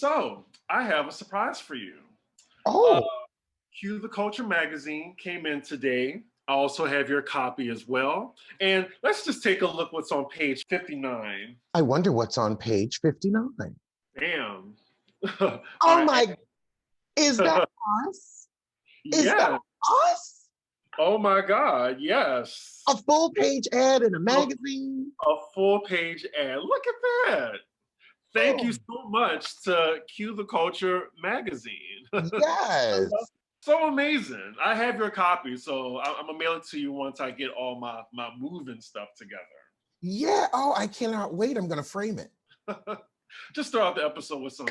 So, I have a surprise for you. Uh, Oh, Cue the Culture magazine came in today. I also have your copy as well. And let's just take a look what's on page 59. I wonder what's on page 59. Damn. Oh I my, is that us? Is that Yeah. us? Oh my God. Yes. A full page ad in a A, magazine? a full page ad. Look at that. Thank you Oh, so much to Cue the Culture magazine. yes. So amazing. I have your copy, so I'm gonna mail it to you once I get all my moving stuff together. Yeah. Oh, I cannot wait. I'm going to frame it. Just start out the episode with some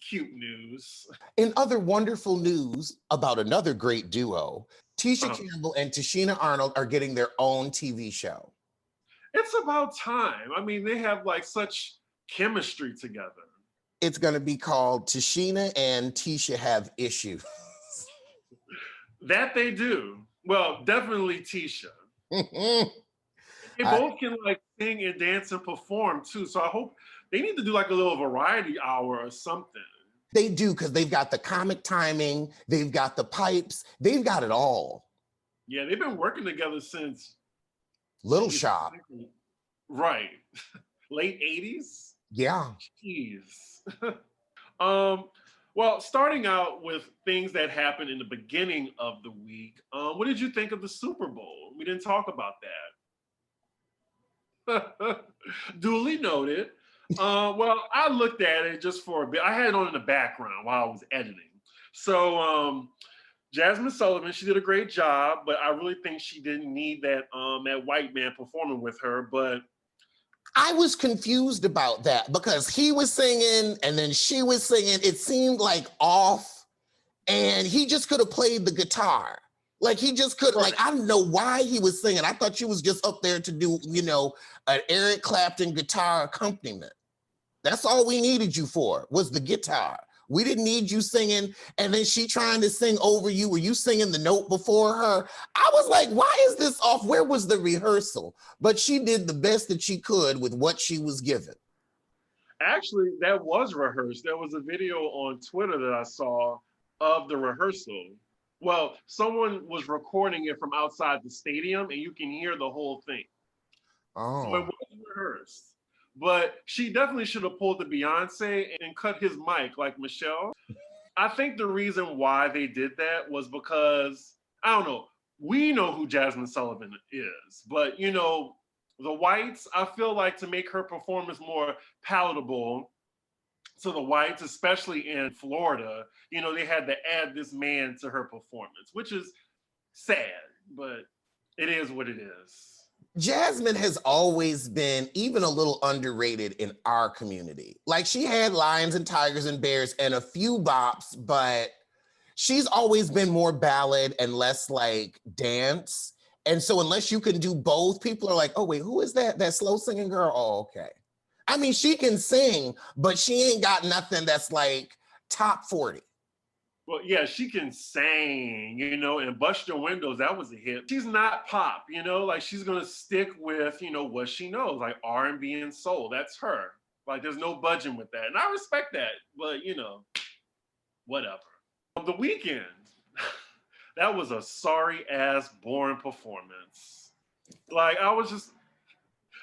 cute news. In other wonderful news about another great duo, Tisha Uh, Campbell and Tashina Arnold are getting their own TV show. it's about time. I mean, they have like such chemistry together. It's going to be called Tashina and Tisha Have Issues. That they do. Well, definitely Tisha. I, They both can like sing and dance and perform too. So I hope they need to do like a little variety hour or something. they do because they've got the comic timing, they've got the pipes, they've got it all. Yeah, they've been working together since Little geez, Shop. right. Late 80s? Yeah. Jeez. um, well, starting out with things that happened in the beginning of the week, what did you think of the Super Bowl? We didn't talk about that. Duly noted. Well, I looked at it just for a bit. I had it on in the background while I was editing. So Jazmine Sullivan, she did a great job, but I really think she didn't need that white man performing with her. But I was confused about that because he was singing and then she was singing. It seemed like off, and he just could have played the guitar. Like he just could, right. like, I don't know why he was singing. I thought she was just up there to do, an Eric Clapton guitar accompaniment. That's all we needed you for was the guitar. We didn't need you singing, and then she trying to sing over you. Were you singing the note before her? I was like, why is this off? Where was the rehearsal? But she did the best that she could with what she was given. Actually, that was rehearsed. There was a video on Twitter that I saw of the rehearsal. Well, someone was recording it from outside the stadium, and you can hear the whole thing. So it Oh. was rehearsed. But she definitely should have pulled the Beyonce and cut his mic like Michelle. I think the reason why they did that was because, I don't know, we know who Jazmine Sullivan is, but the whites, I feel like to make her performance more palatable to the whites, especially in Florida, they had to add this man to her performance, which is sad, but it is what it is. Jazmine has always been even a little underrated in our community. Like she had Lions and Tigers and Bears and a few bops, but she's always been more ballad and less like dance. And so unless you can do both, people are like, oh wait, who is that? That slow singing girl? Oh, okay. I mean, she can sing, but she ain't got nothing that's like top 40. Well, yeah, she can sing, and Bust Your Windows, that was a hit. She's not pop, like she's gonna stick with, what she knows, like R&B and soul. That's her. Like there's no budging with that. And I respect that, but whatever. The Weeknd, that was a sorry ass, boring performance. Like I was just,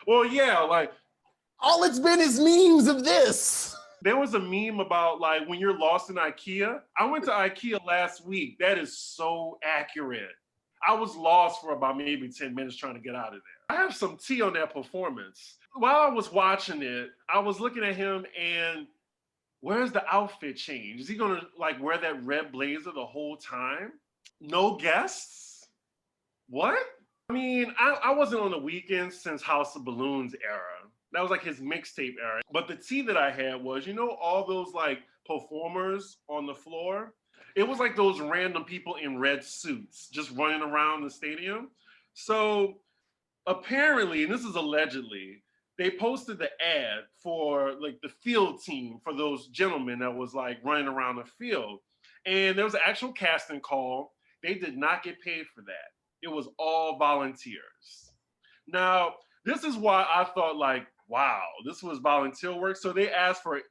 well, yeah, like all it's been is memes of this. There was a meme about like when you're lost in IKEA. I went to IKEA last week. That is so accurate. I was lost for about maybe 10 minutes trying to get out of there. I have some tea on that performance. While I was watching it, I was looking at him and where's the outfit change? Is he gonna like wear that red blazer the whole time? No guests? What? I mean, I wasn't on the Weeknd since House of Balloons era. That was like his mixtape era. But the tea that I had was, all those like performers on the floor, it was like those random people in red suits just running around the stadium. So apparently, and this is allegedly, they posted the ad for like the field team for those gentlemen that was like running around the field. And there was an actual casting call. They did not get paid for that. It was all volunteers. Now, this is why I thought like, wow, this was volunteer work. So they asked for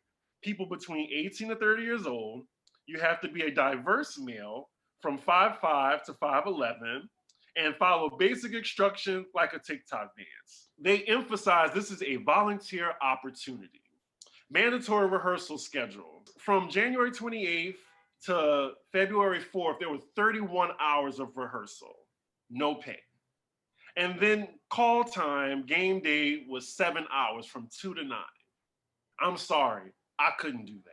people between 18 to 30 years old. You have to be a diverse male from 5'5" to 5'11", and follow basic instructions like a TikTok dance. They emphasize this is a volunteer opportunity. Mandatory rehearsal schedule. From January 28th to February 4th, there were 31 hours of rehearsal, no pay. And then call time, game day was 7 hours from 2 to 9. I'm sorry, I couldn't do that.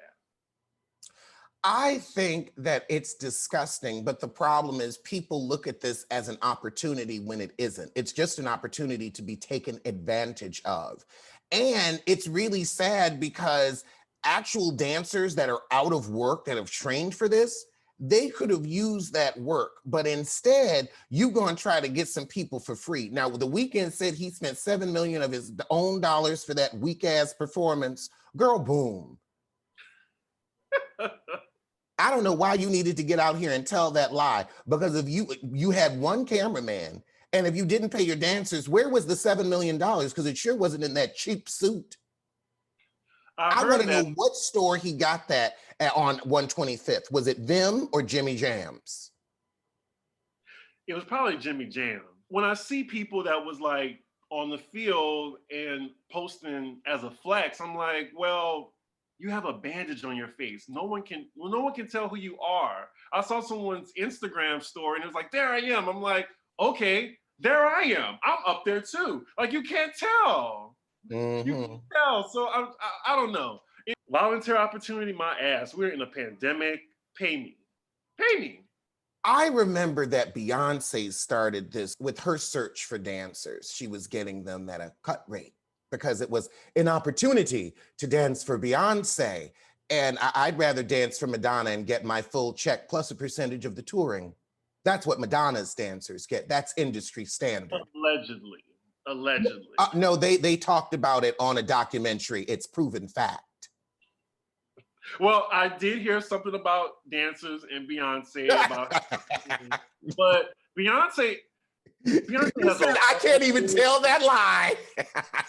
I think that it's disgusting, but the problem is people look at this as an opportunity when it isn't. It's just an opportunity to be taken advantage of. And it's really sad because actual dancers that are out of work, that have trained for this, they could have used that work, but instead you go and try to get some people for free. Now, The Weeknd said he spent $7 million of his own dollars for that weak ass performance. Girl, boom. I don't know why you needed to get out here and tell that lie, because if you had one cameraman, and if you didn't pay your dancers, where was the $7 million? Because it sure wasn't in that cheap suit. I want to know what store he got that at on 125th. Was it them or Jimmy Jams? It was probably Jimmy Jam. When I see people that was like on the field and posting as a flex, I'm like, well, you have a bandage on your face. No one can tell who you are. I saw someone's Instagram story and it was like, there I am. I'm like, okay, there I am. I'm up there too. Like, you can't tell. Mm-hmm. You can't tell. So I don't know. Volunteer opportunity, my ass. We're in a pandemic. Pay me. Pay me. I remember that Beyonce started this with her search for dancers. She was getting them at a cut rate because it was an opportunity to dance for Beyonce. And I'd rather dance for Madonna and get my full check plus a percentage of the touring. That's what Madonna's dancers get. That's industry standard. Allegedly. No, they talked about it on a documentary. It's proven fact. Well, I did hear something about dancers and Beyonce but Beyonce has I can't even tell that lie.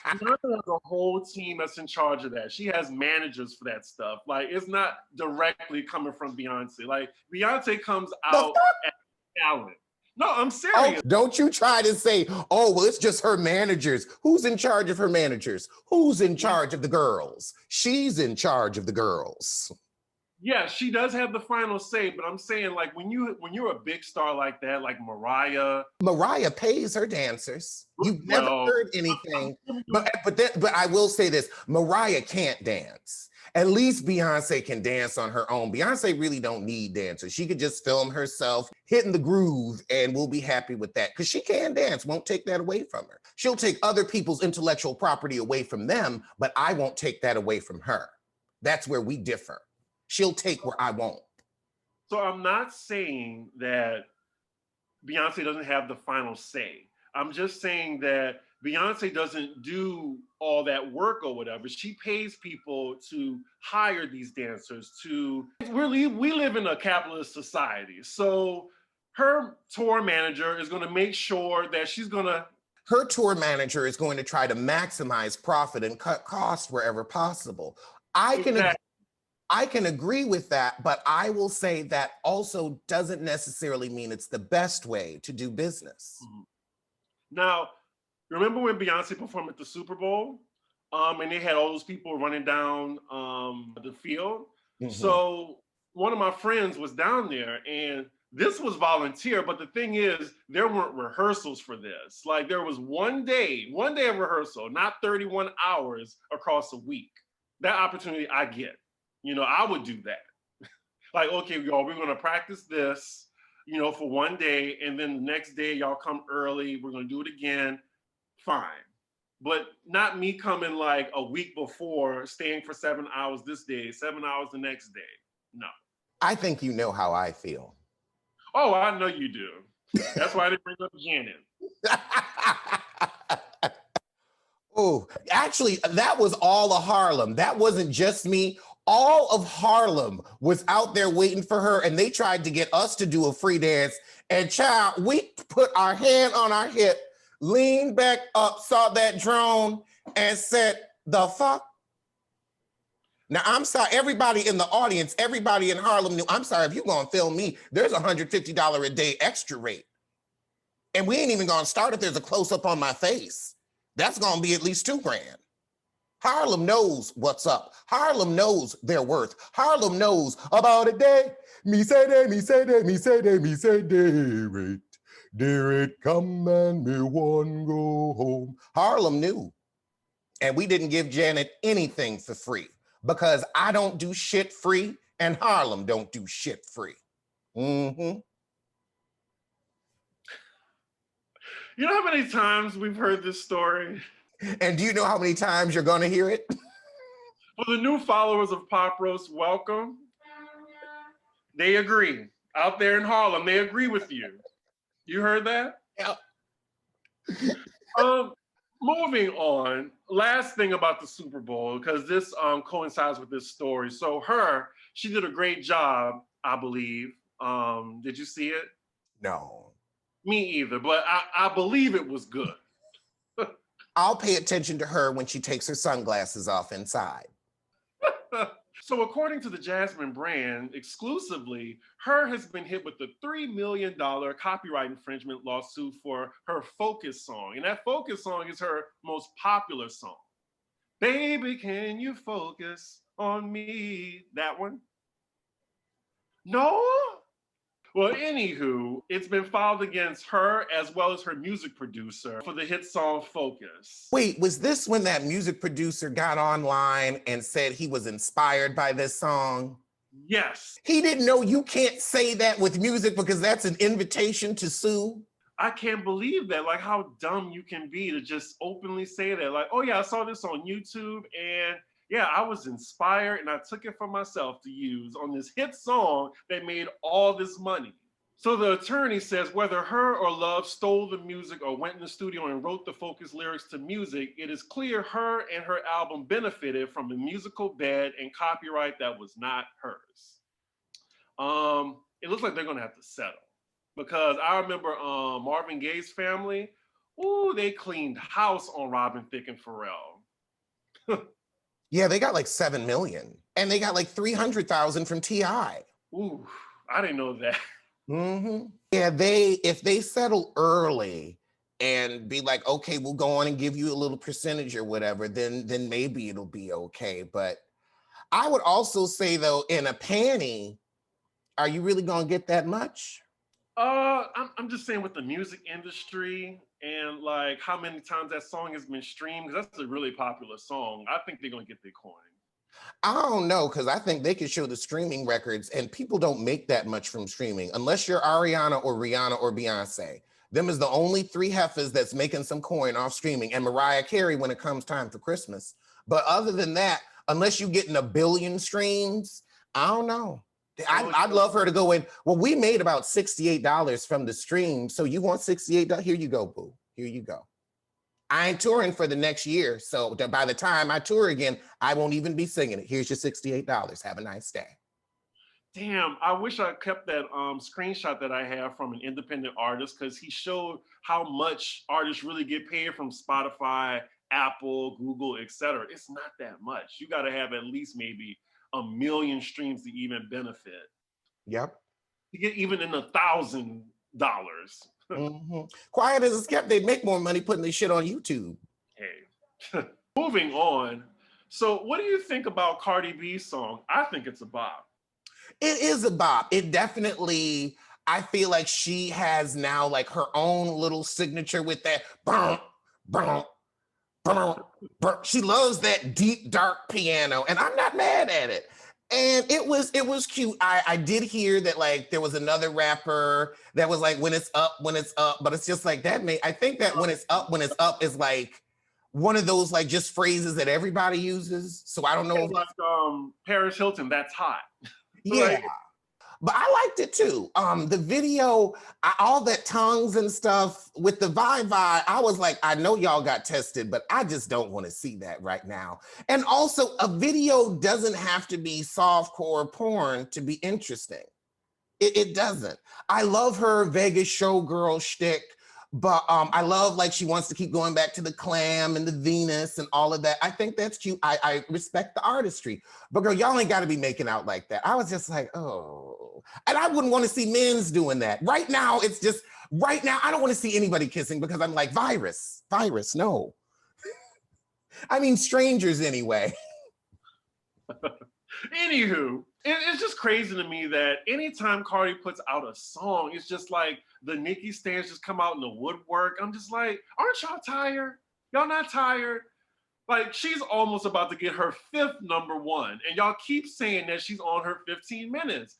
Beyonce has a whole team that's in charge of that. She has managers for that stuff. Like, it's not directly coming from Beyonce. Like, Beyonce comes out as talent. No, I'm serious. Oh, don't you try to say, oh, well, it's just her managers. Who's in charge of her managers? Who's in charge of the girls? She's in charge of the girls. Yeah, she does have the final say, but I'm saying, like, when you're a big star like that, like Mariah. Mariah pays her dancers. You've never heard anything. But I will say this, Mariah can't dance. At least Beyonce can dance on her own. Beyonce really don't need dancers. She could just film herself hitting the groove and we'll be happy with that. Because she can dance, won't take that away from her. She'll take other people's intellectual property away from them, but I won't take that away from her. That's where we differ. She'll take where I won't. So I'm not saying that Beyonce doesn't have the final say. I'm just saying that Beyonce doesn't do all that work or whatever. She pays people to hire these dancers we live in a capitalist society. So her tour manager is going to make sure that her tour manager is going to try to maximize profit and cut costs wherever possible. I can agree with that, but I will say that also doesn't necessarily mean it's the best way to do business. Mm-hmm. Now, remember when Beyonce performed at the Super Bowl? And they had all those people running down the field. Mm-hmm. So one of my friends was down there, and this was volunteer, but the thing is, there weren't rehearsals for this. Like, there was one day of rehearsal, not 31 hours across a week. That opportunity I get. You know, I would do that. Like, okay, y'all, we're gonna practice this, you know, for one day, and then the next day y'all come early, we're gonna do it again. Fine. But not me coming like a week before, staying for 7 hours this day, 7 hours the next day. No. I think you know how I feel. Oh, I know you do. That's why I didn't bring up Janet. Oh, actually, that was all of Harlem. That wasn't just me. All of Harlem was out there waiting for her, and they tried to get us to do a free dance. And child, we put our hand on our hip, leaned back up, saw that drone, and said, the fuck? Now, I'm sorry, everybody in the audience, everybody in Harlem knew, I'm sorry, if you're gonna film me, there's a $150 a day extra rate. And we ain't even gonna start if there's a close-up on my face. That's gonna be at least $2 grand. Harlem knows what's up. Harlem knows their worth. Harlem knows about a day. Me say day, me say day, me say day, me say day rate. Day rate come and me one go home. Harlem knew. And we didn't give Janet anything for free because I don't do shit free and Harlem don't do shit free. Mm-hmm. You know how many times we've heard this story? And do you know how many times you're gonna hear it? For the new followers of Pop Roast, welcome. They agree. Out there in Harlem, they agree with you. You heard that? Yep. Moving on, last thing about the Super Bowl, because this coincides with this story. So she did a great job, I believe. Did you see it? No. Me either, but I believe it was good. I'll pay attention to her when she takes her sunglasses off inside. So according to the Jazmine brand, exclusively, her has been hit with the $3 million copyright infringement lawsuit for her Focus song. And that Focus song is her most popular song. Baby, can you focus on me? That one? No? Well, anywho, it's been filed against her as well as her music producer for the hit song Focus. Wait, was this when that music producer got online and said he was inspired by this song? Yes. He didn't know you can't say that with music because that's an invitation to sue? I can't believe that, like how dumb you can be to just openly say that. Like, oh yeah, I saw this on YouTube and yeah, I was inspired and I took it for myself to use on this hit song that made all this money. So the attorney says whether her or Love stole the music or went in the studio and wrote the Focus lyrics to music, it is clear her and her album benefited from a musical bed and copyright that was not hers. It looks like they're gonna have to settle because I remember Marvin Gaye's family, ooh, they cleaned house on Robin Thicke and Pharrell. Yeah, they got like 7 million and they got like 300,000 from T.I. Ooh, I didn't know that. Mm-hmm. Yeah, if they settle early and be like, okay, we'll go on and give you a little percentage or whatever, then maybe it'll be okay. But I would also say though, in a panty, are you really gonna get that much? I'm just saying with the music industry and like how many times that song has been streamed, because that's a really popular song. I think they're gonna get their coin. I don't know, because I think they could show the streaming records and people don't make that much from streaming unless you're Ariana or Rihanna or Beyonce. Them is the only 3 heifers that's making some coin off streaming, and Mariah Carey when it comes time for Christmas. But other than that, unless you're getting 1 billion streams, I don't know. I'd love her to go in. Well, we made about $68 from the stream. So you want $68? Here you go, boo. Here you go. I ain't touring for the next year. So by the time I tour again, I won't even be singing it. Here's your $68. Have a nice day. Damn, I wish I kept that screenshot that I have from an independent artist because he showed how much artists really get paid from Spotify, Apple, Google, etc. It's not that much. You got to have at least maybe 1 million streams to even benefit. Yep. To get even in $1,000. Mm-hmm. Quiet as it's kept, they make more money putting this shit on YouTube. Hey. Moving on. So what do you think about Cardi B's song? I think it's a bop. It is a bop. It definitely, I feel like she has now like her own little signature with that boom, boom, boom, boom. She loves that deep, dark piano, and I'm not mad at it. And it was cute. I did hear that like there was another rapper that was like when it's up, but it's just like that I think that when it's up is like one of those like just phrases that everybody uses. So I don't know. Like Paris Hilton, that's hot. Yeah. Like, but I liked it too. The video, all that tongues and stuff with the vibe, I was like, I know y'all got tested, but I just don't want to see that right now. And also, a video doesn't have to be softcore porn to be interesting. It doesn't. I love her Vegas showgirl shtick. But I love like she wants to keep going back to the clam and the Venus and all of that. I think that's cute. I respect the artistry. But girl, y'all ain't got to be making out like that. I was just like, oh. And I wouldn't want to see men's doing that. Right now, it's just, right now, I don't want to see anybody kissing because I'm like, virus, no. I mean, strangers anyway. Anywho, it's just crazy to me that anytime Cardi puts out a song, it's just like the Nicki stands just come out in the woodwork. I'm just like, aren't y'all tired? Y'all not tired? Like, she's almost about to get her 5th #1, and y'all keep saying that she's on her 15 minutes.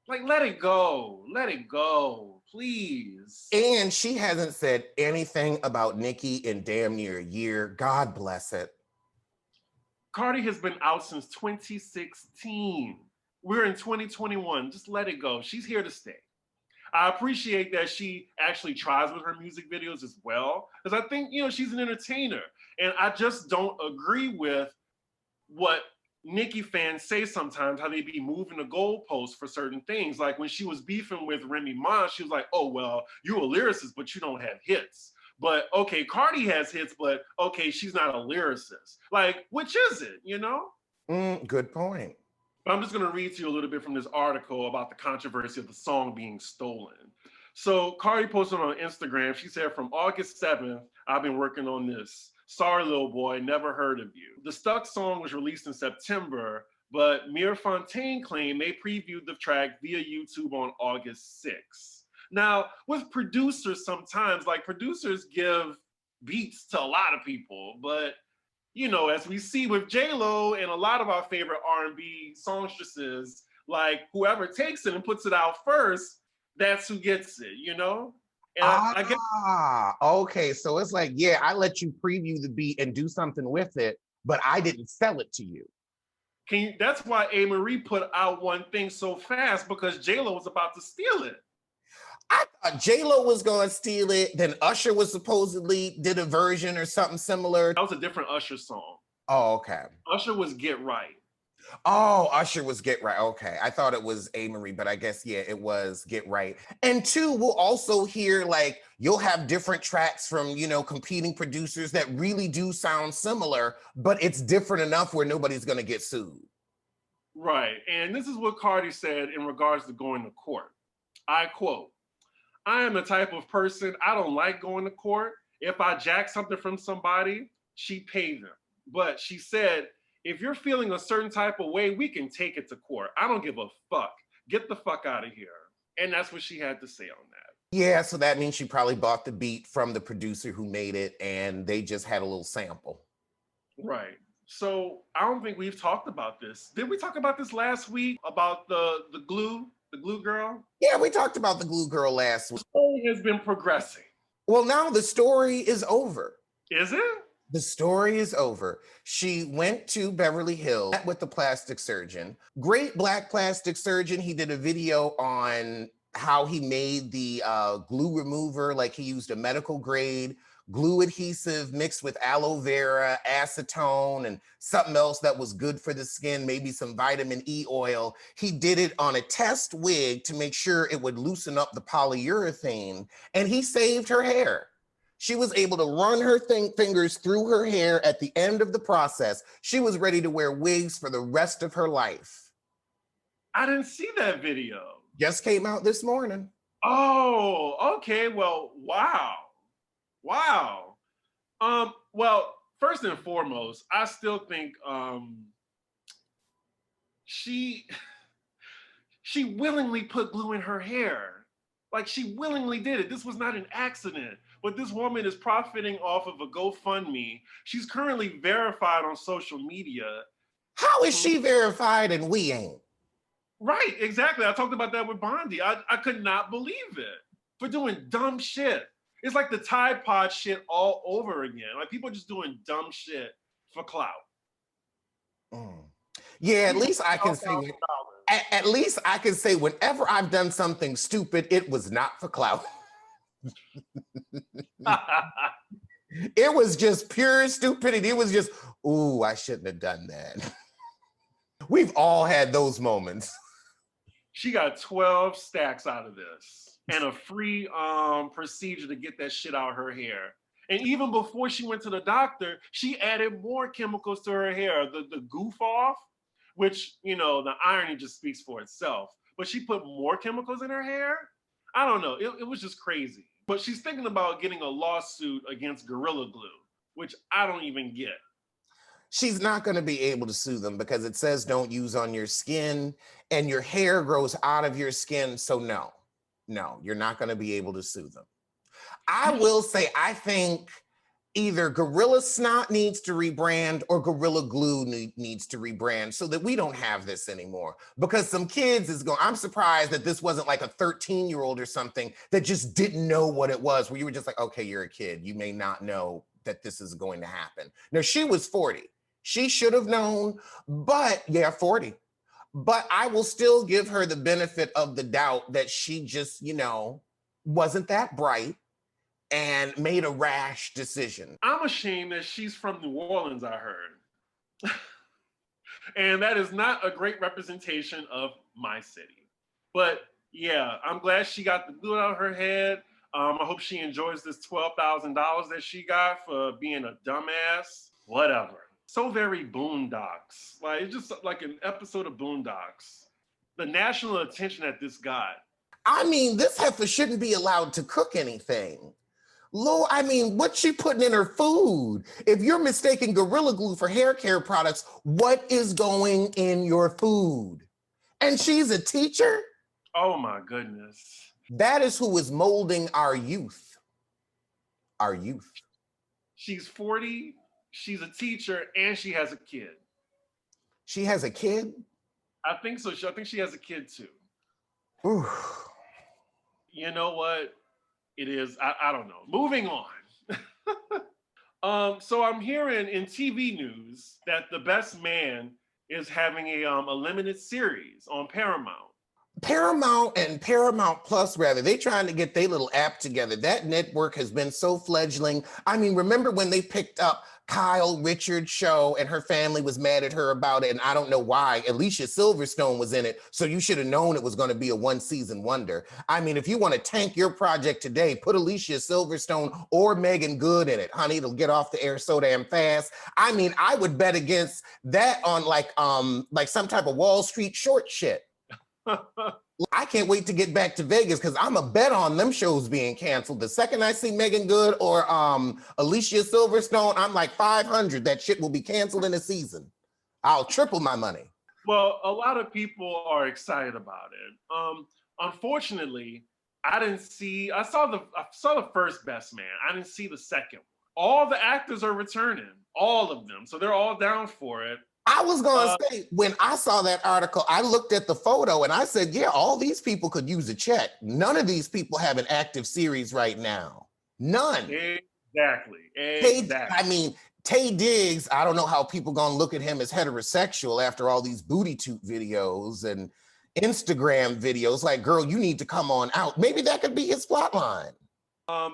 Like, let it go, please. And she hasn't said anything about Nicki in damn near a year. God bless it. Cardi has been out since 2016. We're in 2021. Just let it go. She's here to stay. I appreciate that she actually tries with her music videos as well, because I think, you know, she's an entertainer. And I just don't agree with what Nicki fans say sometimes, how they be moving the goalposts for certain things. Like when she was beefing with Remy Ma, she was like, oh, well, you're a lyricist, but you don't have hits. But okay, Cardi has hits, but okay, she's not a lyricist. Like, which is it, you know? Good point. But I'm just gonna read to you a little bit from this article about the controversy of the song being stolen. So Cardi posted on Instagram, she said, from August 7th, I've been working on this. Sorry, little boy, never heard of you. The Stuck song was released in September, but Mir Fontaine claimed they previewed the track via YouTube on August 6th. Now, with producers sometimes, like producers give beats to a lot of people, but you know, as we see with J-Lo and a lot of our favorite R&B songstresses, like whoever takes it and puts it out first, that's who gets it, you know? And I guess, okay. So it's like, yeah, I let you preview the beat and do something with it, but I didn't sell it to you. That's why A. Marie put out one thing so fast, because J-Lo was about to steal it. I thought J-Lo was going to steal it. Then Usher was supposedly did a version or something similar. That was a different Usher song. Oh, okay. Usher was Get Right. Oh, Usher was Get Right. Okay. I thought it was A. Marie, but I guess, yeah, it was Get Right. And two, we'll also hear like, you'll have different tracks from, you know, competing producers that really do sound similar, but it's different enough where nobody's going to get sued. Right. And this is what Cardi said in regards to going to court. I quote, I am the type of person, I don't like going to court. If I jack something from somebody, she paid them. But she said, if you're feeling a certain type of way, we can take it to court. I don't give a fuck. Get the fuck out of here. And that's what she had to say on that. Yeah, so that means she probably bought the beat from the producer who made it and they just had a little sample. Right. So I don't think we've talked about this. Did we talk about this last week about the glue girl? Yeah, we talked about the glue girl last week. The story has been progressing. Well, now the story is over. Is it? The story is over. She went to Beverly Hills with the plastic surgeon. Great Black plastic surgeon. He did a video on how he made the glue remover, like he used a medical grade glue adhesive mixed with aloe vera, acetone, and something else that was good for the skin, maybe some vitamin E oil. He did it on a test wig to make sure it would loosen up the polyurethane, and he saved her hair. She was able to run her fingers through her hair at the end of the process. She was ready to wear wigs for the rest of her life. I didn't see that video. Just came out this morning. Oh, okay. Well, wow. Well, first and foremost, I still think she willingly put glue in her hair. Like, she willingly did it. This was not an accident. But this woman is profiting off of a GoFundMe. She's currently verified on social media. How is she verified and we ain't? Right, exactly. I talked about that with Bondi. I could not believe it for doing dumb shit. It's like the Tide Pod shit all over again. Like, people just doing dumb shit for clout. Yeah, at least I can say. At least I can say whenever I've done something stupid, it was not for clout. It was just pure stupidity. It was just, ooh, I shouldn't have done that. We've all had those moments. She got 12 stacks out of this. and a free procedure to get that shit out of her hair. And even before she went to the doctor, she added more chemicals to her hair. The goof off, which, you know, the irony just speaks for itself. But she put more chemicals in her hair. I don't know. It was just crazy. But she's thinking about getting a lawsuit against Gorilla Glue, which I don't even get. She's not going to be able to sue them because it says don't use on your skin and your hair grows out of your skin. So no, you're not going to be able to sue them. I will say, I think either Gorilla Snot needs to rebrand or Gorilla Glue needs to rebrand so that we don't have this anymore. Because some kids is going, I'm surprised that this wasn't like a 13-year-old or something that just didn't know what it was, where you were just like, okay, you're a kid. You may not know that this is going to happen. Now, she was 40. She should have known, but yeah, 40. But I will still give her the benefit of the doubt that she just, you know, wasn't that bright and made a rash decision. I'm ashamed that she's from New Orleans, I heard. And that is not a great representation of my city. But yeah, I'm glad she got the glue out of her head. I hope she enjoys this $12,000 that she got for being a dumbass. Whatever. So very Boondocks. Like, it's just like an episode of Boondocks. The national attention that this got. I mean, this heifer shouldn't be allowed to cook anything. Lord, I mean, what's she putting in her food? If you're mistaking Gorilla Glue for hair care products, what is going in your food? And she's a teacher? Oh my goodness. That is who is molding our youth. Our youth. She's 40, she's a teacher, and she has a kid. She has a kid? I think so. I think she has a kid too. Ooh. You know what? It is, I don't know. Moving on. So I'm hearing in TV news that The Best Man is having a limited series on Paramount. Paramount and Paramount Plus, rather, they trying to get their little app together. That network has been so fledgling. I mean, remember when they picked up Kyle Richards' show and her family was mad at her about it, and I don't know why. Alicia Silverstone was in it, so you should have known it was going to be a one-season wonder. I mean, if you want to tank your project today, put Alicia Silverstone or Megan Good in it. Honey, it'll get off the air so damn fast. I mean, I would bet against that on like some type of Wall Street short shit. I can't wait to get back to Vegas because I'm a bet on them shows being canceled. The second I see Megan Good or Alicia Silverstone, I'm like 500. That shit will be canceled in a season. I'll triple my money. Well, a lot of people are excited about it. Unfortunately, I saw the first Best Man. I didn't see the second one. All the actors are returning, all of them. So they're all down for it. I was going to say, when I saw that article, I looked at the photo and I said, yeah, all these people could use a check. None of these people have an active series right now. None. Exactly. I mean, Taye Diggs, I don't know how people going to look at him as heterosexual after all these booty toot videos and Instagram videos. Like, girl, you need to come on out. Maybe that could be his plot line.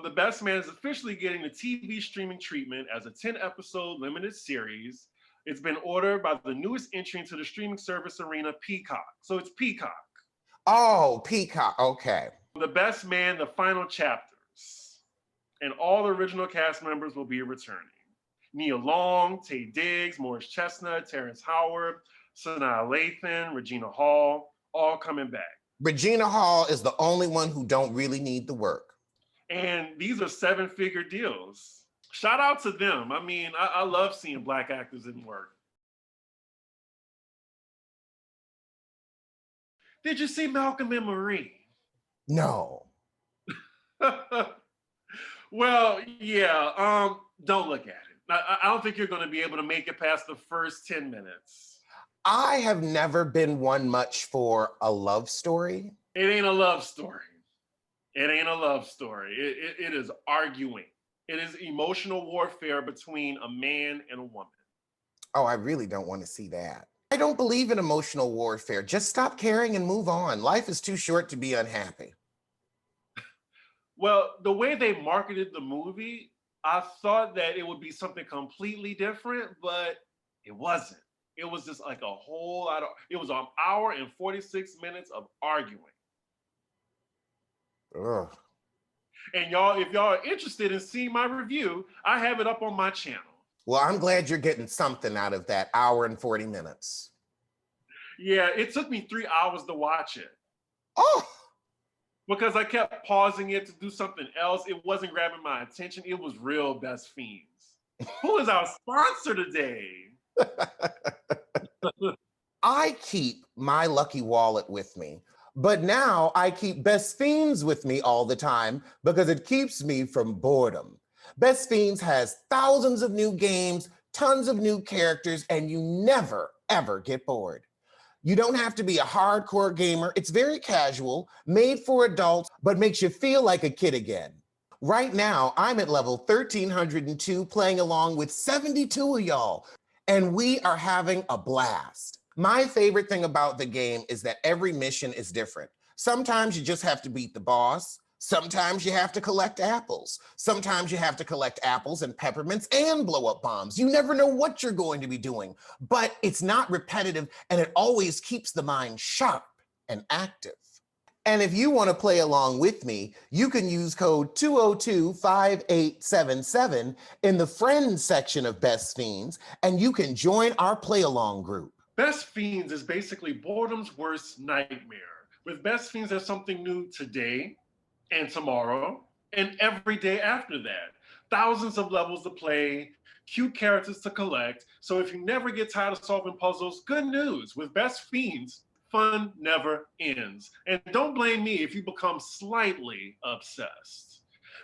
The Best Man is officially getting the TV streaming treatment as a 10-episode limited series. It's been ordered by the newest entry into the streaming service arena, Peacock. So it's Peacock. Oh, Peacock. Okay. The Best Man, the final chapters. And all the original cast members will be returning. Nia Long, Taye Diggs, Morris Chestnut, Terrence Howard, Sanaa Lathan, Regina Hall, all coming back. Regina Hall is the only one who don't really need the work. And these are 7-figure deals. Shout out to them. I mean, I love seeing Black actors in work. Did you see Malcolm and Marie? No. Well, yeah, don't look at it. I don't think you're going to be able to make it past the first 10 minutes. I have never been one much for a love story. It ain't a love story. It ain't a love story. It is arguing. It is emotional warfare between a man and a woman. Oh, I really don't want to see that. I don't believe in emotional warfare. Just stop caring and move on. Life is too short to be unhappy. Well, the way they marketed the movie, I thought that it would be something completely different, but it wasn't. It was just like a whole lot of, it was an hour and 46 minutes of arguing. Ugh. And y'all, if y'all are interested in seeing my review, I have it up on my channel. Well, I'm glad you're getting something out of that hour and 40 minutes. Yeah, it took me 3 hours to watch it. Oh, Because I kept pausing it to do something else. It wasn't grabbing my attention. It was real Best Fiends. Who is our sponsor today? I keep my lucky wallet with me, but now I keep Best Fiends with me all the time because it keeps me from boredom. Best Fiends has thousands of new games, tons of new characters, and you never, ever get bored. You don't have to be a hardcore gamer. It's very casual, made for adults, but makes you feel like a kid again. Right now, I'm at level 1302 playing along with 72 of y'all, and we are having a blast. My favorite thing about the game is that every mission is different. Sometimes you just have to beat the boss. Sometimes you have to collect apples. Sometimes you have to collect apples and peppermints and blow up bombs. You never know what you're going to be doing, but it's not repetitive and it always keeps the mind sharp and active. And if you want to play along with me, you can use code 202-5877 in the friends section of Best Fiends, and you can join our play along group. Best Fiends is basically boredom's worst nightmare. With Best Fiends, there's something new today and tomorrow and every day after that. Thousands of levels to play, cute characters to collect. So if you never get tired of solving puzzles, good news. With Best Fiends, fun never ends. And don't blame me if you become slightly obsessed.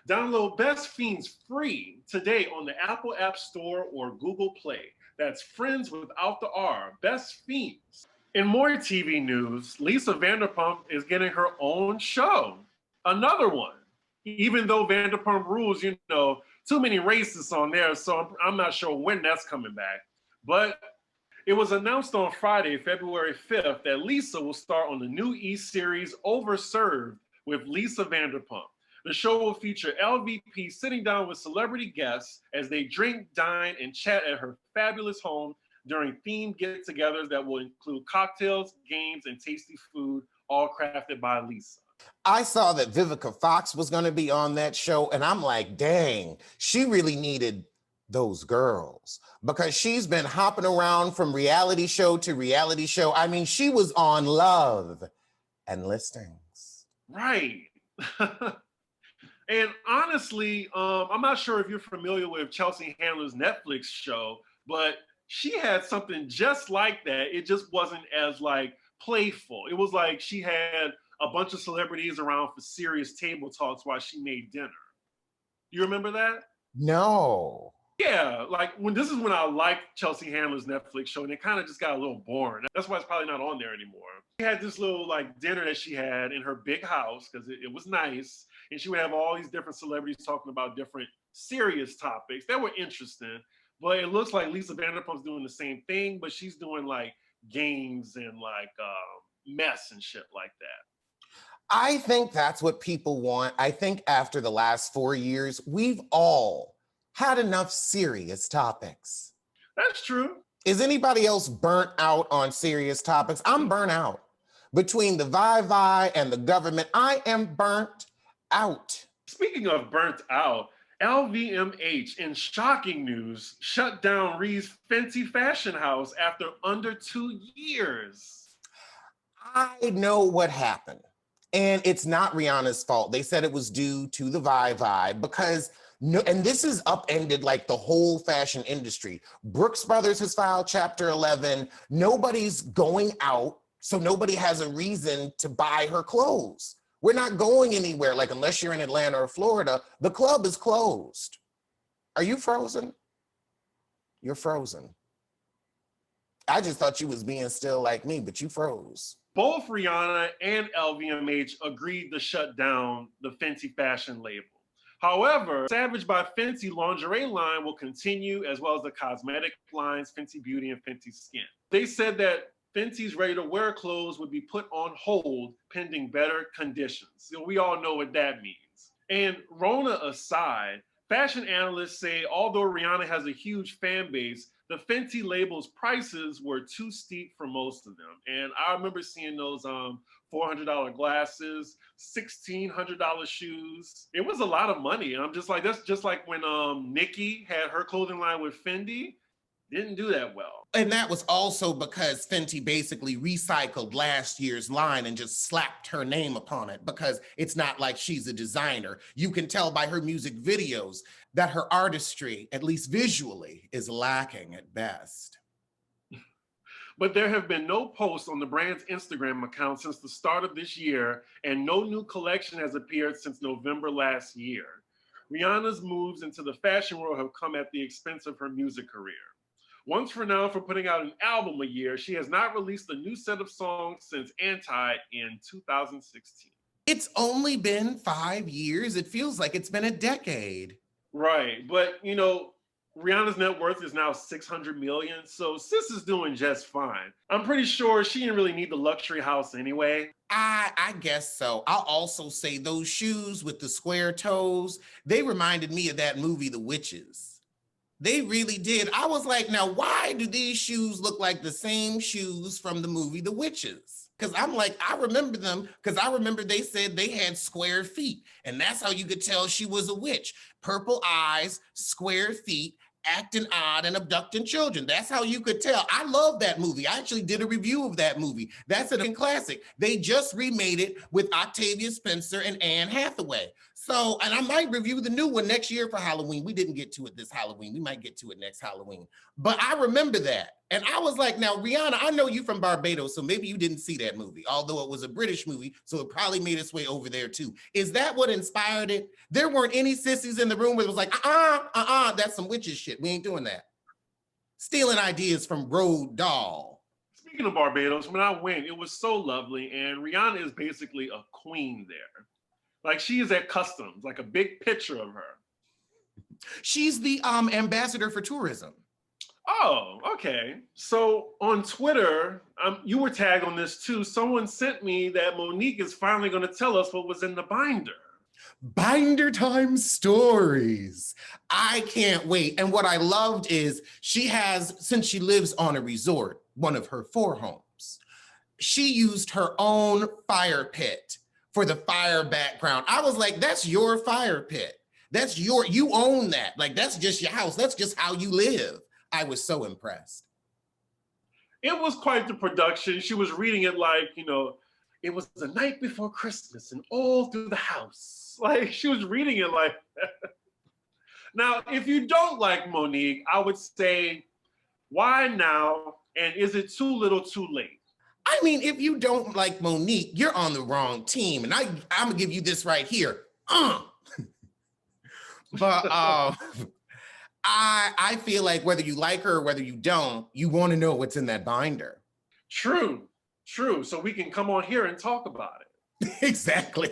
Download Best Fiends free today on the Apple App Store or Google Play. That's Friends without the R, Best Fiends. In more TV news, Lisa Vanderpump is getting her own show. Another one. Even though Vanderpump Rules, too many racists on there, so I'm not sure when that's coming back. But it was announced on Friday, February 5th, that Lisa will star on the new E-series Overserved with Lisa Vanderpump. The show will feature LVP sitting down with celebrity guests as they drink, dine, and chat at her fabulous home during themed get-togethers that will include cocktails, games, and tasty food, all crafted by Lisa. I saw that Vivica Fox was going to be on that show, and I'm like, dang, she really needed those girls because she's been hopping around from reality show to reality show. I mean, she was on Love and Listings. Right. And honestly, I'm not sure if you're familiar with Chelsea Handler's Netflix show, but she had something just like that. It just wasn't as playful. It was like she had a bunch of celebrities around for serious table talks while she made dinner. You remember that? No. Yeah, this is when I liked Chelsea Handler's Netflix show, and it kind of just got a little boring. That's why it's probably not on there anymore. She had this little dinner that she had in her big house because it was nice, and she would have all these different celebrities talking about different serious topics that were interesting. But it looks like Lisa Vanderpump's doing the same thing, but she's doing games and mess and shit like that. I think that's what people want. I think after the last 4 years, we've all had enough serious topics. That's true. Is anybody else burnt out on serious topics? I'm burnt out. Between the Vi and the government, I am burnt out. Speaking of burnt out, LVMH, in shocking news, shut down Ree's Fenty fashion house after under 2 years. I know what happened. And it's not Rihanna's fault. They said it was due to the Vi because and this has upended the whole fashion industry. Brooks Brothers has filed Chapter 11. Nobody's going out, so nobody has a reason to buy her clothes. We're not going anywhere, unless you're in Atlanta or Florida. The club is closed. Are you frozen? You're frozen. I just thought you was being still like me, but you froze. Both Rihanna and LVMH agreed to shut down the Fenty fashion label. However, Savage by Fenty lingerie line will continue, as well as the cosmetic lines, Fenty Beauty and Fenty Skin. They said that Fenty's ready-to-wear clothes would be put on hold pending better conditions. So we all know what that means. And Rona aside, fashion analysts say although Rihanna has a huge fan base, the Fenty label's prices were too steep for most of them. And I remember seeing those $400 glasses, $1,600 shoes. It was a lot of money. And I'm just like, that's just like when Nicki had her clothing line with Fendi. Didn't do that well. And that was also because Fenty basically recycled last year's line and just slapped her name upon it, because it's not like she's a designer. You can tell by her music videos that her artistry, at least visually, is lacking at best. But there have been no posts on the brand's Instagram account since the start of this year, and no new collection has appeared since November last year. Rihanna's moves into the fashion world have come at the expense of her music career. Once renowned for putting out an album a year, she has not released a new set of songs since Anti in 2016. It's only been 5 years. It feels like it's been a decade. Right, but you know, Rihanna's net worth is now 600 million, so sis is doing just fine. I'm pretty sure she didn't really need the luxury house anyway. I guess so. I'll also say those shoes with the square toes, they reminded me of that movie, The Witches. They really did. I was like, now why do these shoes look like the same shoes from the movie The Witches? Because I'm like, I remember them because I remember they said they had square feet. And that's how you could tell she was a witch. Purple eyes, square feet, acting odd and abducting children. That's how you could tell. I love that movie. I actually did a review of that movie. That's a classic. They just remade it with Octavia Spencer and Anne Hathaway. So, and I might review the new one next year for Halloween. We didn't get to it this Halloween. We might get to it next Halloween. But I remember that. And I was like, now, Rihanna, I know you from Barbados, so maybe you didn't see that movie, although it was a British movie, so it probably made its way over there too. Is that what inspired it? There weren't any sissies in the room where it was like, that's some witches shit. We ain't doing that. Stealing ideas from Road Doll. Speaking of Barbados, when I went, it was so lovely, and Rihanna is basically a queen there. Like, she is at customs, like a big picture of her. She's the ambassador for tourism. Oh, okay. So on Twitter, you were tagged on this too. Someone sent me that Monique is finally going to tell us what was in the binder. Binder time stories. I can't wait. And what I loved is she has, since she lives on a resort, one of her 4 homes, she used her own fire pit for the fire background. I was like, that's your fire pit. That's you own that. Like, that's just your house. That's just how you live. I was so impressed. It was quite the production. She was reading it like, you know, it was the night before Christmas and all through the house. Like, she was reading it like that. Now, if you don't like Monique, I would say, why now? And is it too little too late? I mean, if you don't like Monique, you're on the wrong team. And I'm gonna give you this right here. But I feel like whether you like her or whether you don't, you want to know what's in that binder. True. So we can come on here and talk about it. Exactly.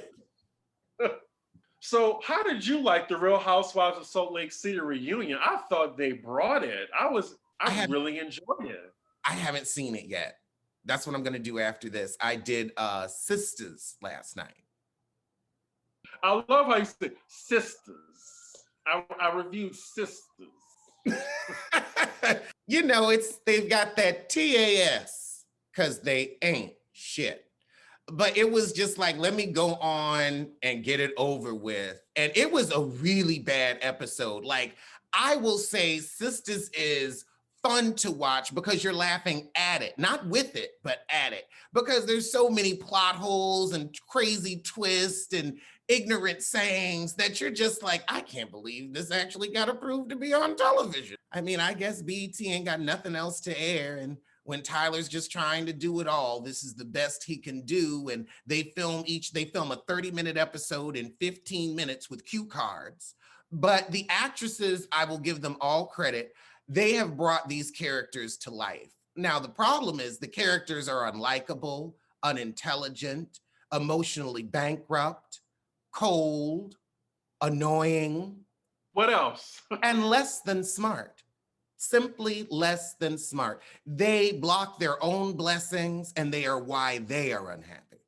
So how did you like the Real Housewives of Salt Lake City reunion? I thought they brought it. I really enjoyed it. I haven't seen it yet. That's what I'm going to do after this. I did Sisters last night. I love how you said Sisters. I reviewed Sisters. You know, they've got that TAS because they ain't shit. But it was just like, let me go on and get it over with. And it was a really bad episode. Like, I will say Sisters is fun to watch because you're laughing at it, not with it, but at it. Because there's so many plot holes and crazy twists and ignorant sayings that you're just like, I can't believe this actually got approved to be on television. I mean, I guess BET ain't got nothing else to air. And when Tyler's just trying to do it all, this is the best he can do. And they film a 30-minute episode in 15 minutes with cue cards. But the actresses, I will give them all credit. They have brought these characters to life. Now, the problem is the characters are unlikable, unintelligent, emotionally bankrupt, cold, annoying. What else? And less than smart. Simply less than smart. They block their own blessings, and they are why they are unhappy.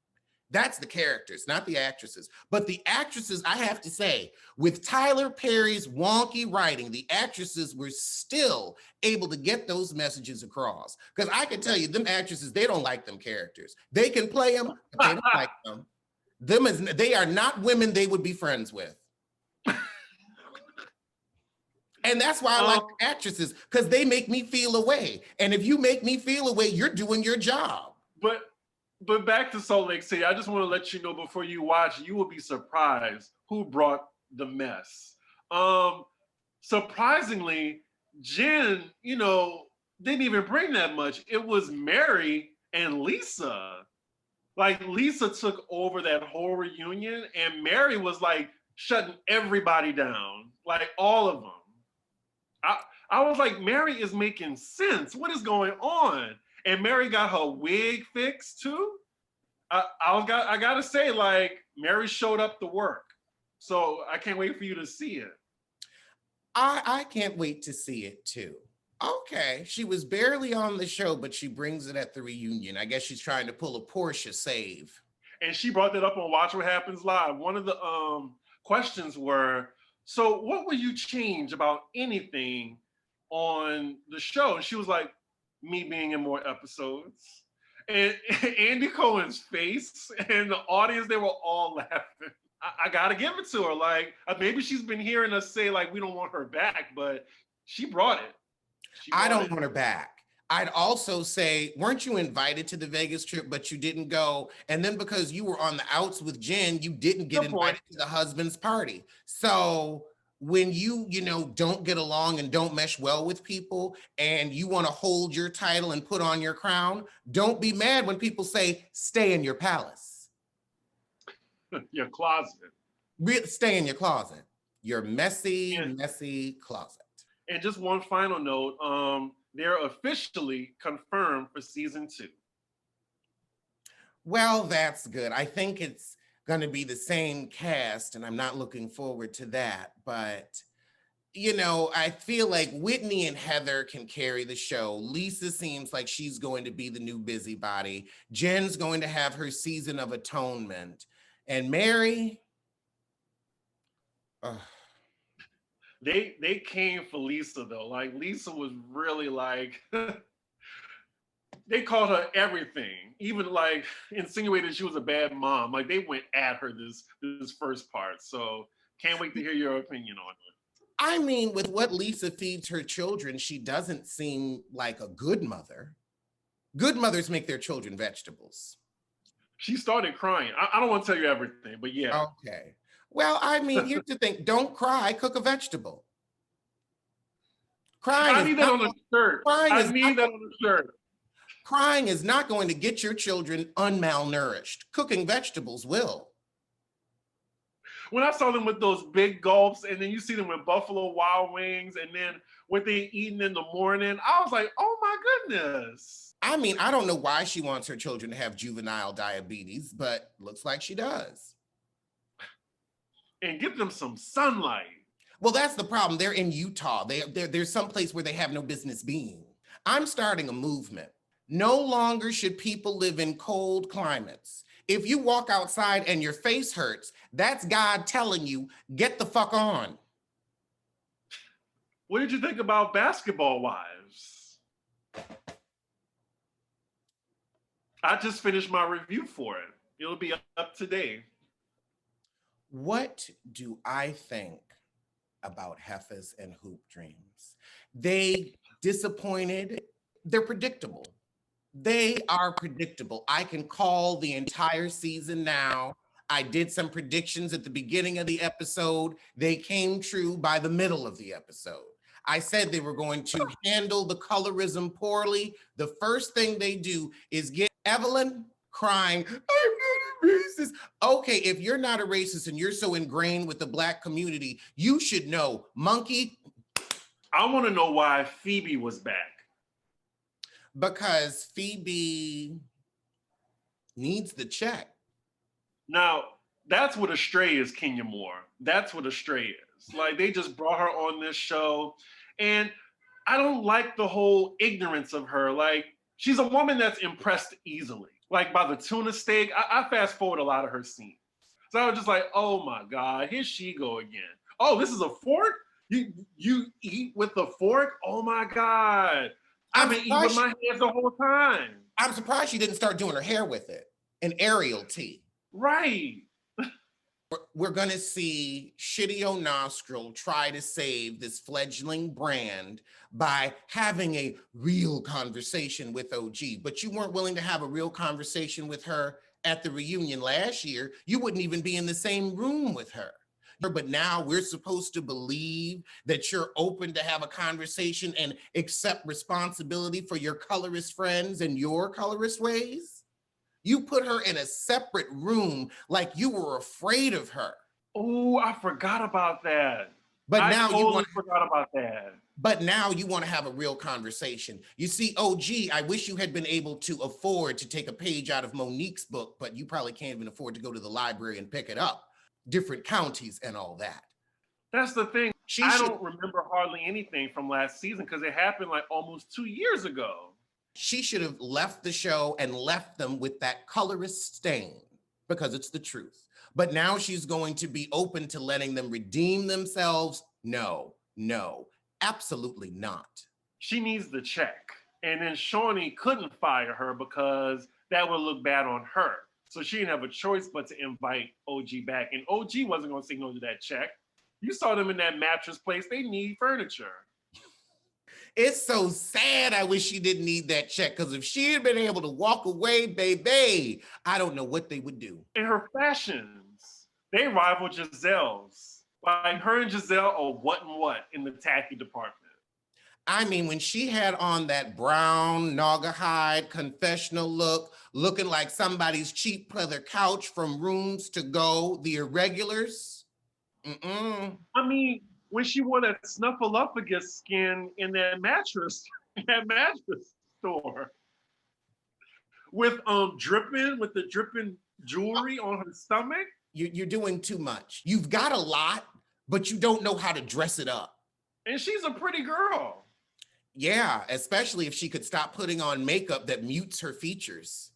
That's the characters, not the actresses. But the actresses, I have to say, with Tyler Perry's wonky writing, the actresses were still able to get those messages across. Because I can tell you, them actresses, they don't like them characters. They can play them, but they don't like them. They are not women they would be friends with. And that's why I like actresses, because they make me feel a way. And if you make me feel a way, you're doing your job. But back to Salt Lake City, I just want to let you know before you watch, you will be surprised who brought the mess. Surprisingly, Jen, didn't even bring that much. It was Mary and Lisa. Like, Lisa took over that whole reunion, and Mary was like shutting everybody down, like all of them. I was like, Mary is making sense. What is going on? And Mary got her wig fixed too. I gotta say, like, Mary showed up to work. So I can't wait for you to see it. I can't wait to see it too. Okay, she was barely on the show, but she brings it at the reunion. I guess she's trying to pull a Portia save. And she brought that up on Watch What Happens Live. One of the questions were, so what would you change about anything on the show? And she was like, me being in more episodes. And Andy Cohen's face and the audience, they were all laughing. I gotta give it to her. Like, maybe she's been hearing us say, like, we don't want her back, but she brought it. I don't want her back. I'd also say, weren't you invited to the Vegas trip, but you didn't go? And then because you were on the outs with Jen, you didn't get invited to the husband's party. So when you don't get along and don't mesh well with people and you want to hold your title and put on your crown, don't be mad when people say, stay in your palace. Your closet. Stay in your closet. Your messy closet. And just one final note, they're officially confirmed for season 2. Well, that's good. I think it's going to be the same cast, and I'm not looking forward to that. But, I feel like Whitney and Heather can carry the show. Lisa seems like she's going to be the new busybody. Jen's going to have her season of atonement. And Mary, They came for Lisa, though. Like, Lisa was really like, they called her everything, even like insinuated she was a bad mom. Like, they went at her this first part. So can't wait to hear your opinion on it. I mean, with what Lisa feeds her children, she doesn't seem like a good mother. Good mothers make their children vegetables. She started crying. I don't want to tell you everything, but yeah. Okay. Well, I mean, here's the thing. Don't cry, cook a vegetable. I need that on a shirt. I need that on a shirt. Crying is not going to get your children unmalnourished. Cooking vegetables will. When I saw them with those big gulps, and then you see them with Buffalo Wild Wings, and then what they eating in the morning, I was like, oh my goodness. I mean, I don't know why she wants her children to have juvenile diabetes, but looks like she does. And give them some sunlight. Well, that's the problem. They're in Utah. There's some place where they have no business being. I'm starting a movement. No longer should people live in cold climates. If you walk outside and your face hurts, that's God telling you, get the fuck on. What did you think about Basketball Wives? I just finished my review for it. It'll be up today. What do I think about Heifers and Hoop Dreams? They disappointed. They're predictable. They are predictable. I can call the entire season now. I did some predictions at the beginning of the episode. They came true by the middle of the episode. I said they were going to handle the colorism poorly. The first thing they do is get Evelyn crying, I'm not a racist. Okay, if you're not a racist and you're so ingrained with the Black community, you should know, monkey. I want to know why Phoebe was back. Because Phoebe needs the check. Now, that's what a stray is, Kenya Moore. That's what a stray is. Like, they just brought her on this show. And I don't like the whole ignorance of her. Like, she's a woman that's impressed easily. like by the tuna steak. I fast forward a lot of her scenes. So I was just like, oh my God, here she go again. Oh, this is a fork? You eat with a fork? Oh my God. I've been eating with my hands the whole time. I'm surprised she didn't start doing her hair with it. An Ariel tea. Right. We're going to see Shitty O'Nostril try to save this fledgling brand by having a real conversation with OG. But you weren't willing to have a real conversation with her at the reunion last year. You wouldn't even be in the same room with her. But now we're supposed to believe that you're open to have a conversation and accept responsibility for your colorist friends and your colorist ways. You put her in a separate room like you were afraid of her. Oh, I forgot about that. But now forgot about that. But now you want to have a real conversation. You see, OG, I wish you had been able to afford to take a page out of Monique's book, but you probably can't even afford to go to the library and pick it up. Different counties and all that. That's the thing. I don't remember hardly anything from last season because it happened like almost 2 years ago. She should have left the show and left them with that colorist stain because it's the truth. But now she's going to be open to letting them redeem themselves. No, absolutely not. She needs the check. And then Shawnee couldn't fire her because that would look bad on her. So she didn't have a choice but to invite OG back. And OG wasn't going to say no to that check. You saw them in that mattress place. They need furniture. It's so sad. I wish she didn't need that check because if she had been able to walk away, baby, I don't know what they would do. And her fashions, they rival Giselle's. Like her and Giselle are what and what in the tacky department. I mean, when she had on that brown Naugahyde confessional look, looking like somebody's cheap leather couch from Rooms to Go, the Irregulars. I mean, when she wore that Snuffleupagus skin in that mattress store with the dripping jewelry on her stomach. You're doing too much. You've got a lot, but you don't know how to dress it up. And she's a pretty girl. Yeah, especially if she could stop putting on makeup that mutes her features.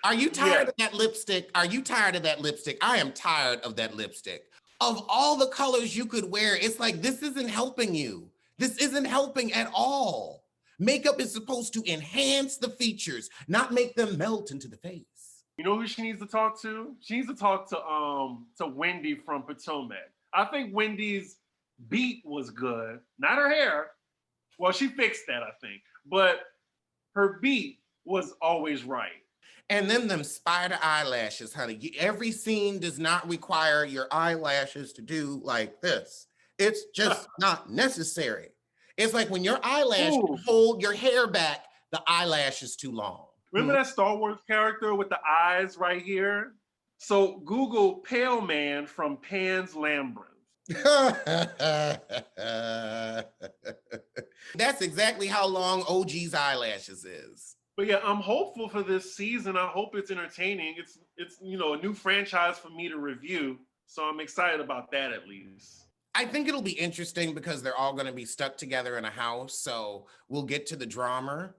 Are you tired of that lipstick? Are you tired of that lipstick? I am tired of that lipstick. Of all the colors you could wear, it's like, this isn't helping you. This isn't helping at all. Makeup is supposed to enhance the features, not make them melt into the face. You know who she needs to talk to? She needs to talk to Wendy from Potomac. I think Wendy's beat was good. Not her hair. Well, she fixed that, I think. But her beat was always right. And then them spider eyelashes, honey. Every scene does not require your eyelashes to do like this. It's just not necessary. It's like when your eyelash can hold your hair back, the eyelash is too long. Remember that Star Wars character with the eyes right here? So Google Pale Man from Pan's Labyrinth. That's exactly how long OG's eyelashes is. But yeah, I'm hopeful for this season. I hope it's entertaining. It's a new franchise for me to review. So I'm excited about that at least. I think it'll be interesting because they're all going to be stuck together in a house. So we'll get to the drama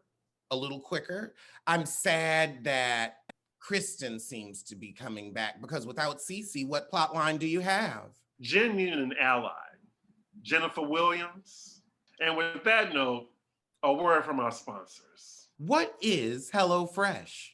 a little quicker. I'm sad that Kristen seems to be coming back because without Cece, what plot line do you have? Jen needed an ally. Jennifer Williams. And with that note, a word from our sponsors. What is HelloFresh?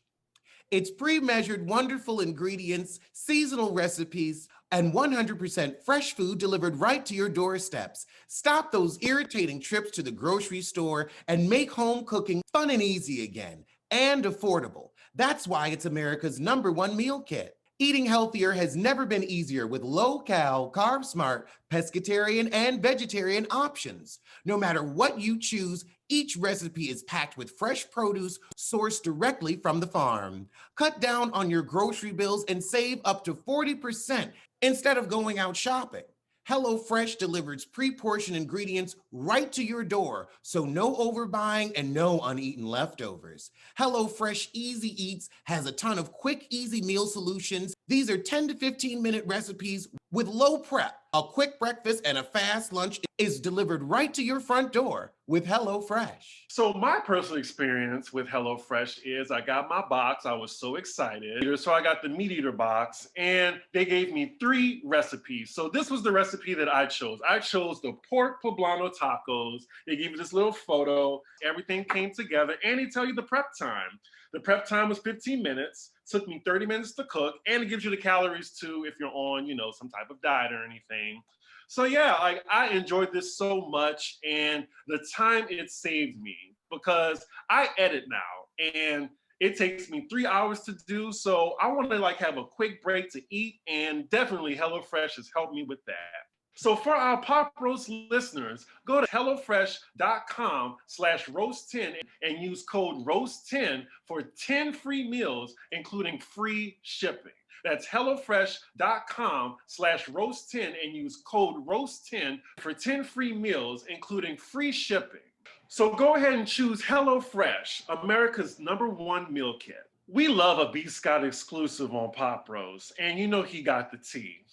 It's pre-measured, wonderful ingredients, seasonal recipes, and 100% fresh food delivered right to your doorsteps. Stop those irritating trips to the grocery store and make home cooking fun and easy again, and affordable. That's why it's America's #1 meal kit. Eating healthier has never been easier with low-cal, carb-smart, pescatarian, and vegetarian options. No matter what you choose, each recipe is packed with fresh produce sourced directly from the farm. Cut down on your grocery bills and save up to 40% instead of going out shopping. HelloFresh delivers pre-portioned ingredients right to your door, so no overbuying and no uneaten leftovers. HelloFresh Easy Eats has a ton of quick, easy meal solutions. These are 10 to 15-minute recipes with low prep, a quick breakfast, and a fast lunch is delivered right to your front door with HelloFresh. So my personal experience with HelloFresh is I got my box. I was so excited. So I got the meat eater box and they gave me 3 recipes. So this was the recipe that I chose. I chose the pork poblano tacos. They gave me this little photo. Everything came together and they tell you the prep time. The prep time was 15 minutes. Took me 30 minutes to cook, and it gives you the calories too if you're on, some type of diet or anything. So yeah, I enjoyed this so much, and the time it saved me because I edit now, and it takes me 3 hours to do. So I want to have a quick break to eat, and definitely HelloFresh has helped me with that. So for our Pop Roast listeners, go to HelloFresh.com/roast10 and use code ROAST10 for 10 free meals, including free shipping. That's HelloFresh.com/roast10 and use code ROAST10 for 10 free meals, including free shipping. So go ahead and choose HelloFresh, America's #1 meal kit. We love a B. Scott exclusive on Pop Roast, and he got the tea.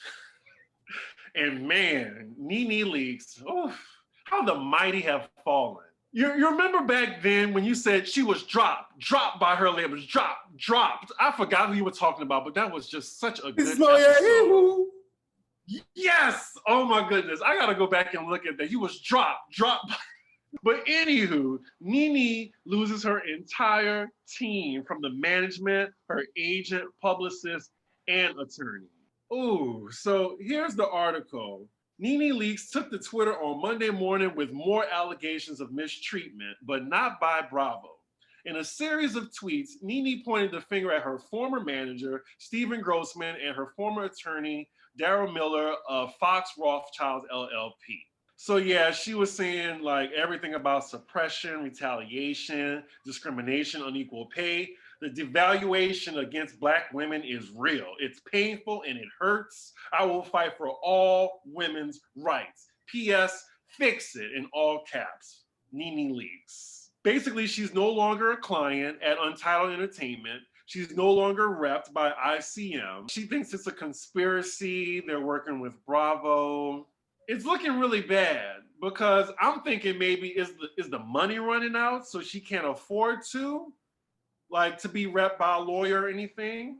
And man, Nene Leakes, how the mighty have fallen. You remember back then when you said she was dropped by her labels, dropped. I forgot who you were talking about, but that was just such a good episode. Yes! Oh my goodness. I gotta go back and look at that. He was dropped. But anywho, Nene loses her entire team from the management, her agent, publicist, and attorney. Oh, so here's the article. Nene Leakes took to Twitter on Monday morning with more allegations of mistreatment, but not by Bravo. In a series of tweets, Nene pointed the finger at her former manager, Stephen Grossman, and her former attorney, Daryl Miller of Fox Rothschilds LLP. So yeah, she was saying everything about suppression, retaliation, discrimination, unequal pay. The devaluation against Black women is real. It's painful and it hurts. I will fight for all women's rights. P.S. Fix it in all caps. Nene Leakes. Basically, she's no longer a client at Untitled Entertainment. She's no longer repped by ICM. She thinks it's a conspiracy. They're working with Bravo. It's looking really bad because I'm thinking maybe is the money running out so she can't afford to be repped by a lawyer or anything?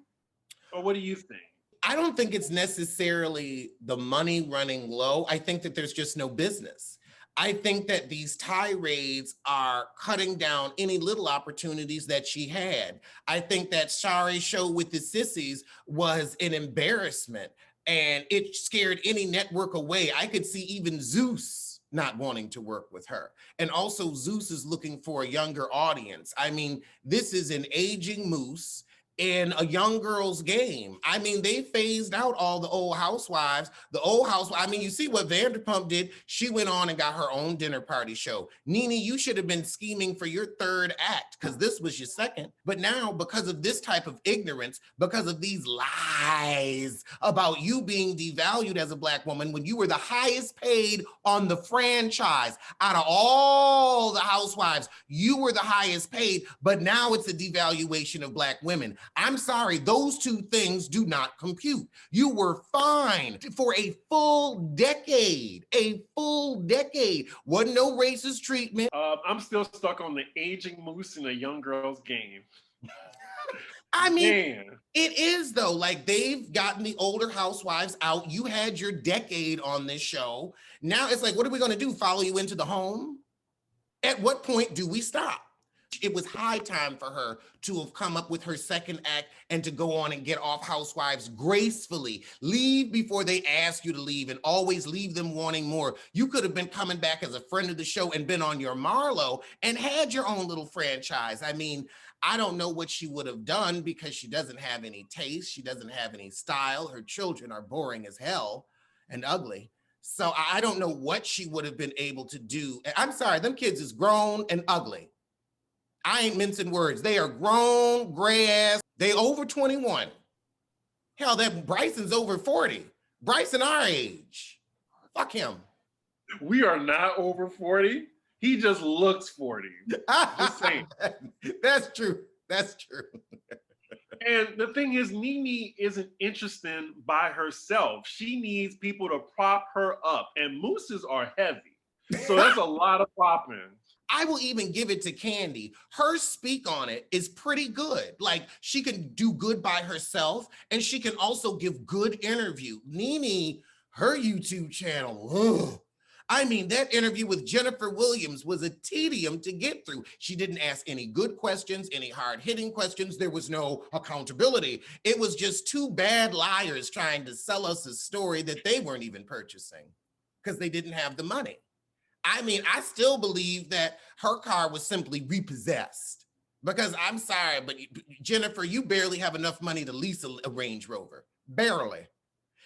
Or what do you think? I don't think it's necessarily the money running low. I think that there's just no business. I think that these tirades are cutting down any little opportunities that she had. I think that Shari's show with the sissies was an embarrassment and it scared any network away. I could see even Zeus not wanting to work with her. And also Zeus is looking for a younger audience. I mean, this is an aging moose in a young girl's game. I mean, they phased out all the old housewives. You see what Vanderpump did? She went on and got her own dinner party show. Nene, you should have been scheming for your third act because this was your second. But now, because of this type of ignorance, because of these lies about you being devalued as a Black woman when you were the highest paid on the franchise, out of all the housewives, you were the highest paid, but now it's a devaluation of Black women. I'm sorry, those two things do not compute. You were fine for a full decade. Wasn't no racist treatment. I'm still stuck on the aging moose in a young girl's game. I mean, man. It is though. They've gotten the older housewives out. You had your decade on this show. Now it's what are we going to do? Follow you into the home? At what point do we stop? It was high time for her to have come up with her second act and to go on and get off Housewives gracefully. Leave before they ask you to leave and always leave them wanting more. You could have been coming back as a friend of the show and been on your Marlo and had your own little franchise. I mean, I don't know what she would have done because she doesn't have any taste. She doesn't have any style. Her children are boring as hell and ugly. So I don't know what she would have been able to do. I'm sorry, them kids is grown and ugly. I ain't mincing words. They are grown, gray ass. They over 21. Hell, that Bryson's over 40. Bryson our age. Fuck him. We are not over 40. He just looks 40. Just saying. That's true. And the thing is, Nene isn't interesting by herself. She needs people to prop her up. And mooses are heavy. So that's a lot of popping. I will even give it to Candy. Her speak on it is pretty good. Like, she can do good by herself, and she can also give good interview. Nene, her YouTube channel, ugh. I mean, that interview with Jennifer Williams was a tedium to get through. She didn't ask any good questions, any hard-hitting questions. There was no accountability. It was just two bad liars trying to sell us a story that they weren't even purchasing because they didn't have the money. I mean, I still believe that her car was simply repossessed because I'm sorry, but Jennifer, you barely have enough money to lease a Range Rover, barely.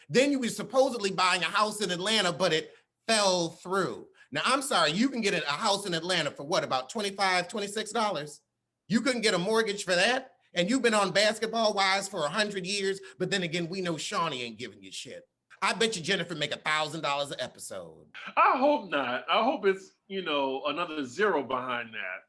Then you were supposedly buying a house in Atlanta, but it fell through. Now, I'm sorry, you can get a house in Atlanta for what, about $25, $26? You couldn't get a mortgage for that? And you've been on Basketball Wives for 100 years, but then again, we know Shawnee ain't giving you shit. I bet you Jennifer make $1,000 an episode. I hope not. I hope it's, another zero behind that.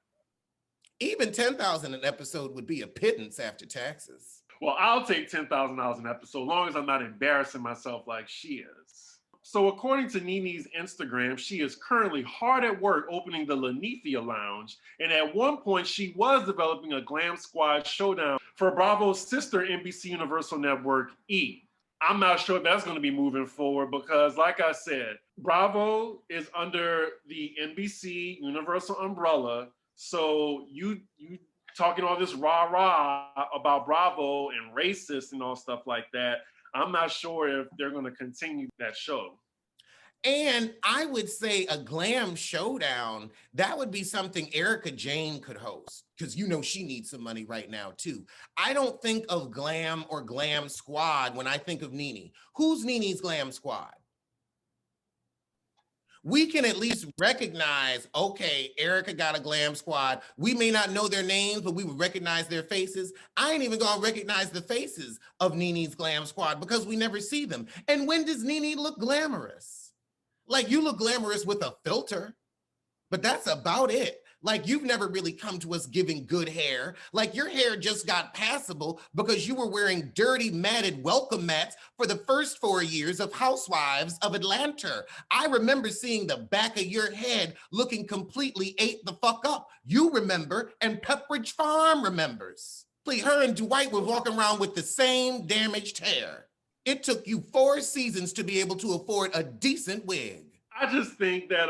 Even $10,000 an episode would be a pittance after taxes. Well, I'll take $10,000 an episode, as long as I'm not embarrassing myself like she is. So according to Nene's Instagram, she is currently hard at work opening the Lanithia Lounge. And at one point, she was developing a Glam Squad showdown for Bravo's sister NBC Universal Network, E! I'm not sure if that's going to be moving forward because, like I said, Bravo is under the NBC Universal umbrella. So you talking all this rah-rah about Bravo and racist and all stuff like that, I'm not sure if they're going to continue that show. And I would say a Glam showdown, that would be something Erica Jane could host because she needs some money right now too. I don't think of Glam or Glam Squad when I think of Nene. Who's Nene's Glam Squad? We can at least recognize, okay, Erica got a Glam Squad. We may not know their names, but we would recognize their faces. I ain't even gonna recognize the faces of Nene's Glam Squad because we never see them. And when does Nene look glamorous? Like, you look glamorous with a filter, but that's about it. Like, you've never really come to us giving good hair. Like, your hair just got passable because you were wearing dirty, matted welcome mats for the first 4 years of Housewives of Atlanta. I remember seeing the back of your head looking completely ate the fuck up. You remember, and Pepperidge Farm remembers. Please, her and Dwight were walking around with the same damaged hair. It took you 4 seasons to be able to afford a decent wig. I just think that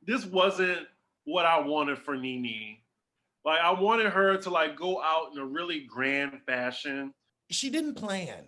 this wasn't what I wanted for Nene. Like, I wanted her to go out in a really grand fashion. She didn't plan.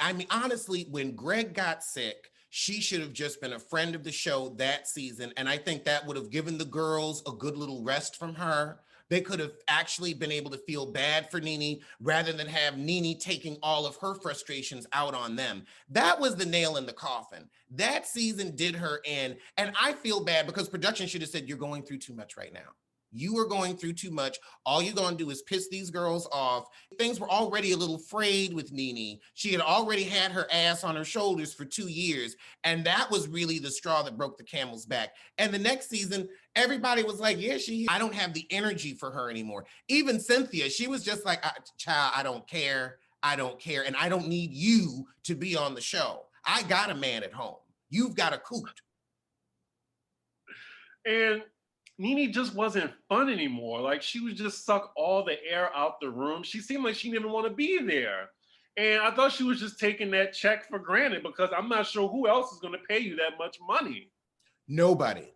I mean, honestly, when Greg got sick, she should have just been a friend of the show that season. And I think that would have given the girls a good little rest from her. They could have actually been able to feel bad for Nene rather than have Nene taking all of her frustrations out on them. That was the nail in the coffin. That season did her in. And I feel bad because production should have said, you're going through too much right now. You are going through too much. All you're going to do is piss these girls off. Things were already a little frayed with Nene. She had already had her ass on her shoulders for 2 years. And that was really the straw that broke the camel's back. And the next season, everybody was like, yeah, I don't have the energy for her anymore. Even Cynthia, she was just like, child, I don't care. And I don't need you to be on the show. I got a man at home. You've got a coot. And Nene just wasn't fun anymore. Like, she would just suck all the air out the room. She seemed like she didn't want to be there. And I thought she was just taking that check for granted because I'm not sure who else is going to pay you that much money. Nobody.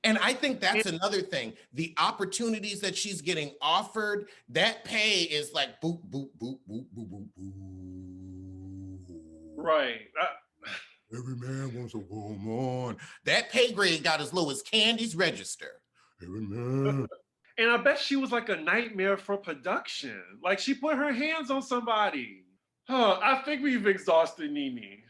And I think that's another thing. The opportunities that she's getting offered, that pay is like boop, boop, boop, boop, boop, boop, boop. Right. Every man wants a woman. That pay grade got as low as Candy's register. Every man. And I bet she was like a nightmare for production. Like, she put her hands on somebody. I think we've exhausted Nene.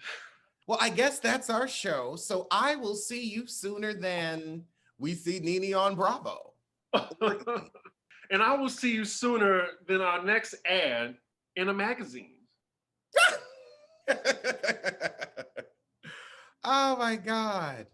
Well, I guess that's our show. So I will see you sooner than we see Nene on Bravo. And I will see you sooner than our next ad in a magazine. Oh my God.